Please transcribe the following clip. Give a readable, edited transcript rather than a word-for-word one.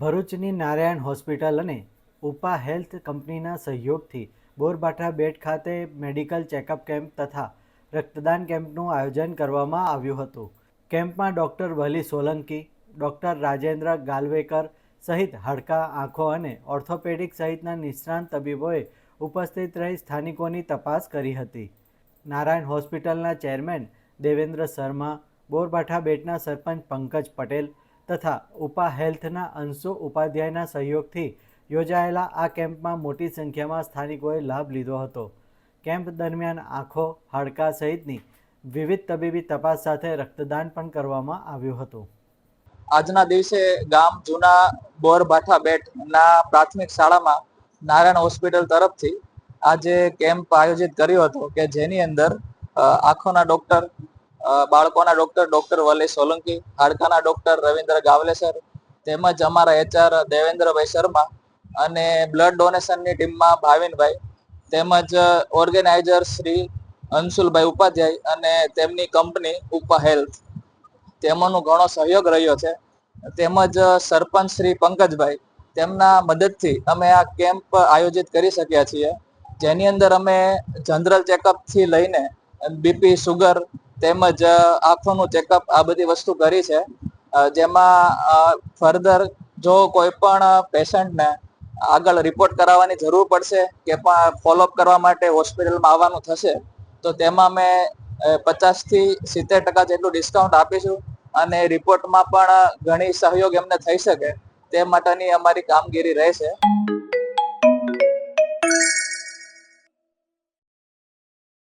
ભરૂચની નારાયણ હોસ્પિટલ અને ઉપા હેલ્થ કંપનીના સહયોગથી બોરબાઠા બેટ ખાતે મેડિકલ ચેકઅપ કેમ્પ તથા રક્તદાન કેમ્પનું આયોજન કરવામાં આવ્યું હતું. કેમ્પમાં ડૉક્ટર વલી સોલંકી, ડૉક્ટર રાજેન્દ્ર ગાલવેકર સહિત હાડકાં, આંખો અને ઓર્થોપેડિક સહિતના નિષ્ણાંત તબીબોએ ઉપસ્થિત રહી સ્થાનિકોની તપાસ કરી હતી. નારાયણ હોસ્પિટલના ચેરમેન દેવેન્દ્ર શર્મા, બોરબાઠા બેટના સરપંચ પંકજ પટેલ તથા ઉપા હેલ્થના અંશુ ઉપાધ્યાયના સહયોગથી યોજાયેલા આ કેમ્પમાં મોટી સંખ્યામાં સ્થાનિકોએ લાભ લીધો હતો. કેમ્પ દરમિયાન આંખો, હાડકાં સહિતની વિવિધ તબીબી તપાસ સાથે રક્તદાન પણ કરવામાં આવ્યું હતું. આજના દિવસે ગામ જૂના બોરબાઠા બેટના પ્રાથમિક શાળામાં નારાયણ હોસ્પિટલ તરફથી આજે કેમ્પ આયોજિત કર્યો હતો કે જેની અંદર આંખોના ડોક્ટર, બાળકોના ડોક્ટર વલી સોલંકી, હાડકાના ડોક્ટર રવિન્દ્ર ગાવલેસર તેમજ અમારા HR દેવેન્દ્રભાઈ શર્મા અને બ્લડ ડોનેશનની ટીમમાં ભાવિનભાઈ તેમજ ઓર્ગેનાઇઝર શ્રી અંશુલભાઈ ઉપાધ્યાય અને તેમની કંપની ઉપા હેલ્થ તેમાંનો ઘણો સહયોગ રહ્યો છે. તેમજ સરપંચ શ્રી પંકજભાઈ તેમના મદદથી અમે આ કેમ્પ આયોજિત કરી શક્યા છીએ, જેની અંદર અમે જનરલ ચેકઅપ થી લઈને બીપી, સુગર તેમજ આંખોનું ચેકઅપ આ બધી વસ્તુ કરી છે. જેમાં ફર્ધર જો કોઈ પણ પેશન્ટને આગળ રિપોર્ટ કરાવવાની જરૂર પડશે કે પણ ફોલોઅપ કરવા માટે હોસ્પિટલમાં આવવાનું થશે તો તેમાં અમે 50 થી 70% જેટલું ડિસ્કાઉન્ટ આપીશું અને રિપોર્ટમાં પણ ઘણી સહયોગ એમને થઈ શકે તે માટેની અમારી કામગીરી રહેશે.